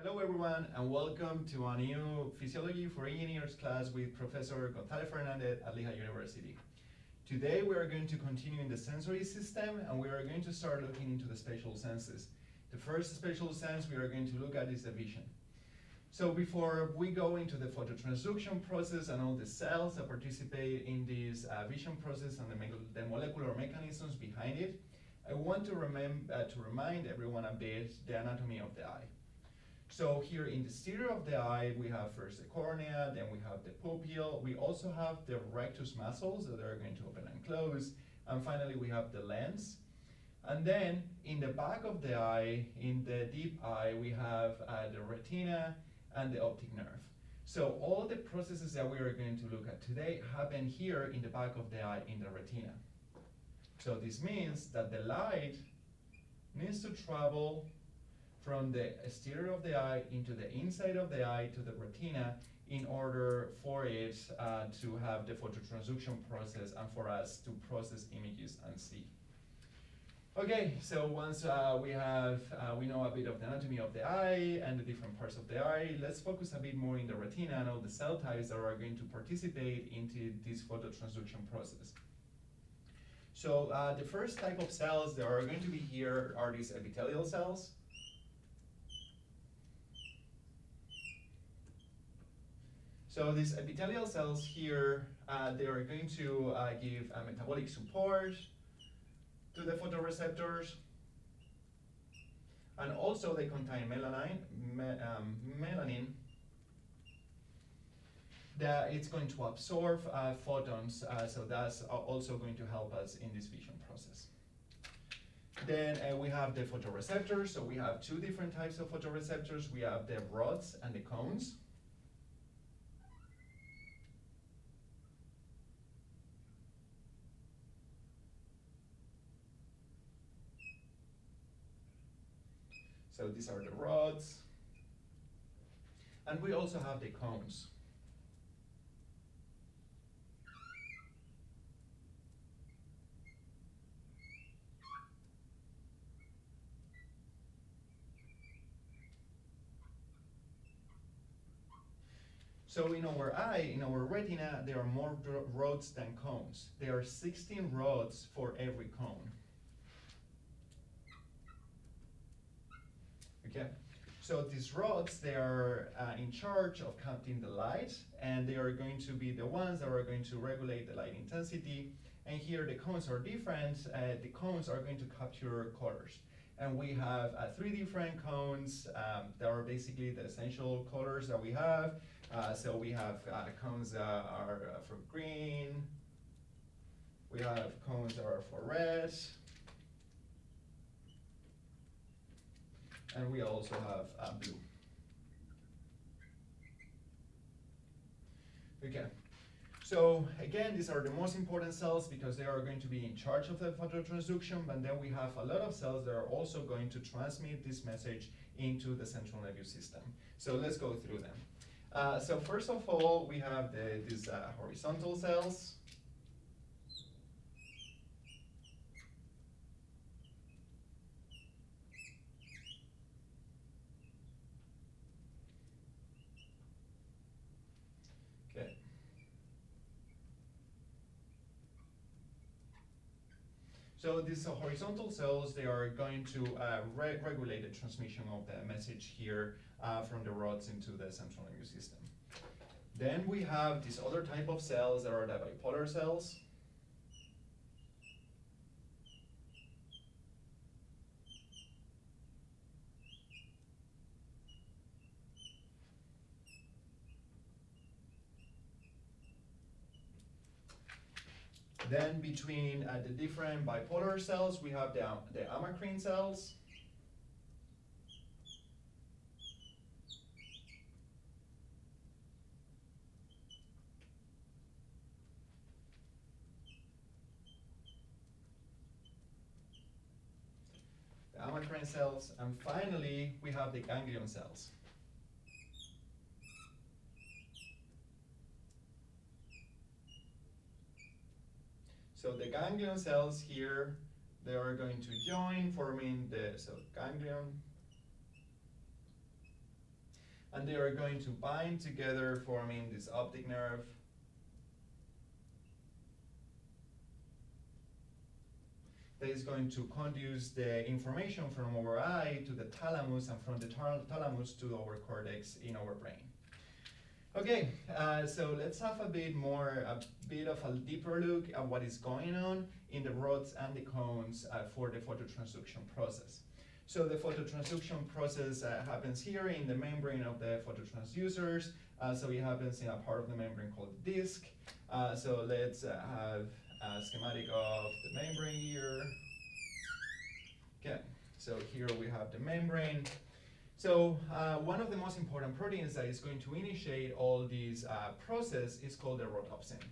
Hello everyone and welcome to a new Physiology for Engineers class with Professor Gonzalez-Fernandez at Lehigh University. Today we are going to continue in the sensory system and we are going to start looking into the spatial senses. The first spatial sense we are going to look at is the vision. So before we go into the phototransduction process and all the cells that participate in this vision process and the molecular mechanisms behind it, I want to remind everyone a bit the anatomy of the eye. So here in the stereo of the eye, we have first the cornea, then we have the pupil. We also have the rectus muscles that are going to open and close. And finally, we have the lens. And then in the back of the eye, in the deep eye, we have the retina and the optic nerve. So all the processes that we are going to look at today happen here in the back of the eye in the retina. So this means that the light needs to travel from the stereo of the eye into the inside of the eye to the retina in order for it to have the phototransduction process and for us to process images and see. Okay, so once we know a bit of the anatomy of the eye and the different parts of the eye, let's focus a bit more in the retina and all the cell types that are going to participate into this phototransduction process. So the first type of cells that are going to be here are these epithelial cells. So these epithelial cells here, they are going to give metabolic support to the photoreceptors. And also they contain melanin that it's going to absorb photons, so that's also going to help us in this vision process. Then we have the photoreceptors. So we have two different types of photoreceptors. We have the rods and the cones. So these are the rods. And we also have the cones. So in our eye, in our retina, there are more rods than cones. There are 16 rods for every cone. Okay, so these rods, they are in charge of counting the light, and they are going to be the ones that are going to regulate the light intensity. And here the cones are different. The cones are going to capture colors. And we have three different cones that are basically the essential colors that we have. So we have cones that are for green. We have cones that are for red. And we also have blue. Okay, so again, these are the most important cells because they are going to be in charge of the phototransduction, but then we have a lot of cells that are also going to transmit this message into the central nervous system. So let's go through them. So first of all, we have these horizontal cells. So these horizontal cells, they are going to regulate the transmission of the message here from the rods into the central nervous system. Then we have this other type of cells that are the bipolar cells. Then between the different bipolar cells, we have the amacrine cells. The amacrine cells, and finally, we have the ganglion cells. So the ganglion cells here, they are going to join, forming the ganglion. and they are going to bind together, forming this optic nerve. That is going to conduce the information from our eye to the thalamus, and from the thalamus to our cortex in our brain. Okay, so let's have a bit of a deeper look at what is going on in the rods and the cones for the phototransduction process. So the phototransduction process happens here in the membrane of the phototransducers. So it happens in a part of the membrane called the disc. So let's have a schematic of the membrane here. Okay, so here we have the membrane. So one of the most important proteins that is going to initiate all these process is called the rhodopsin.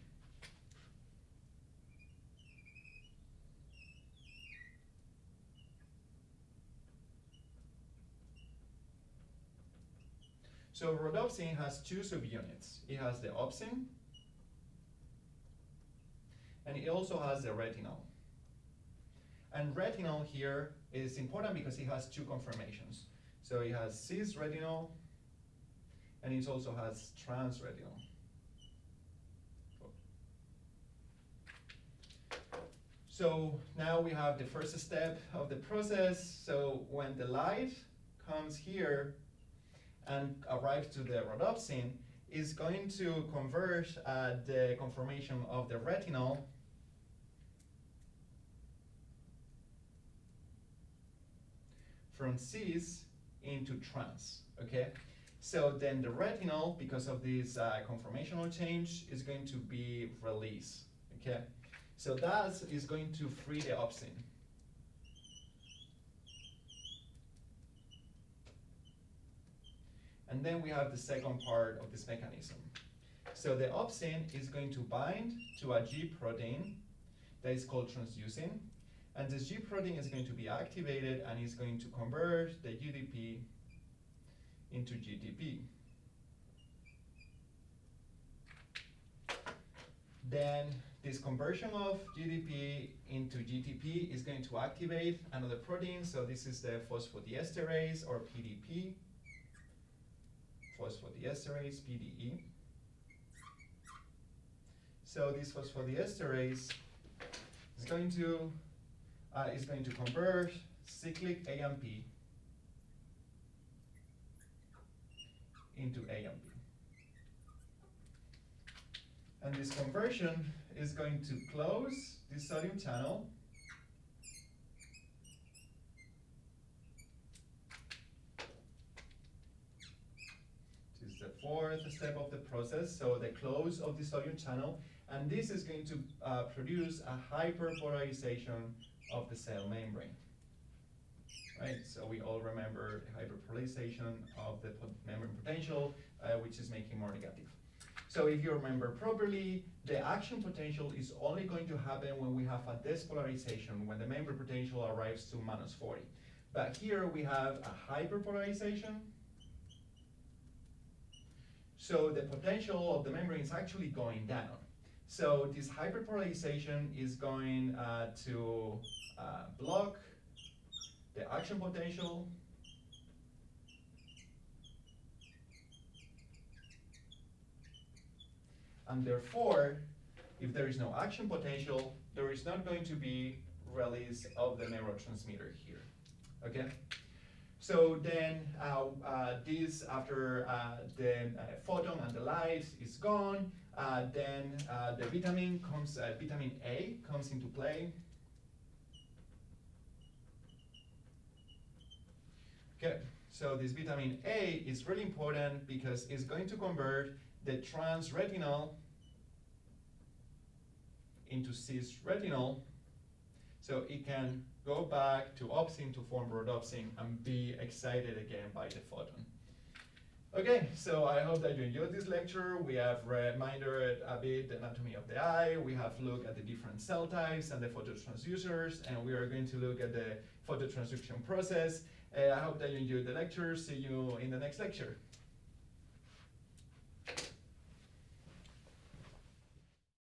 So rhodopsin has two subunits. It has the opsin, and it also has the retinal. And retinal here is important because it has two conformations. So it has cis-retinal, and it also has trans-retinal. So now we have the first step of the process. So when the light comes here and arrives to the rhodopsin, is going to convert the conformation of the retinal from cis into trans, okay? So then the retinal, because of this conformational change, is going to be released, okay? So that is going to free the opsin. And then we have the second part of this mechanism. So the opsin is going to bind to a G protein that is called transducin. And this G protein is going to be activated and is going to convert the UDP into GTP. Then this conversion of UDP into GTP is going to activate another protein. So this is the phosphodiesterase, or PDP. Phosphodiesterase, PDE. So this phosphodiesterase is going to convert cyclic AMP into AMP. And this conversion is going to close this sodium channel fourth step of the process, so the close of the sodium channel, and this is going to produce a hyperpolarization of the cell membrane. Right, so we all remember the hyperpolarization of the membrane potential, which is making more negative. So if you remember properly, the action potential is only going to happen when we have a despolarization, when the membrane potential arrives to -40. But here we have a hyperpolarization. So the potential of the membrane is actually going down. So this hyperpolarization is going to block the action potential and therefore, if there is no action potential, there is not going to be release of the neurotransmitter here, okay? So then this, after the photon and the light is gone, then the vitamin A comes into play. Okay, so this vitamin A is really important because it's going to convert the trans-retinal into cis-retinal, so it can go back to opsin to form rhodopsin and be excited again by the photon. Okay, so I hope that you enjoyed this lecture. We have reminded a bit the anatomy of the eye. We have looked at the different cell types and the phototransducers, and we are going to look at the phototransduction process. I hope that you enjoyed the lecture. See you in the next lecture.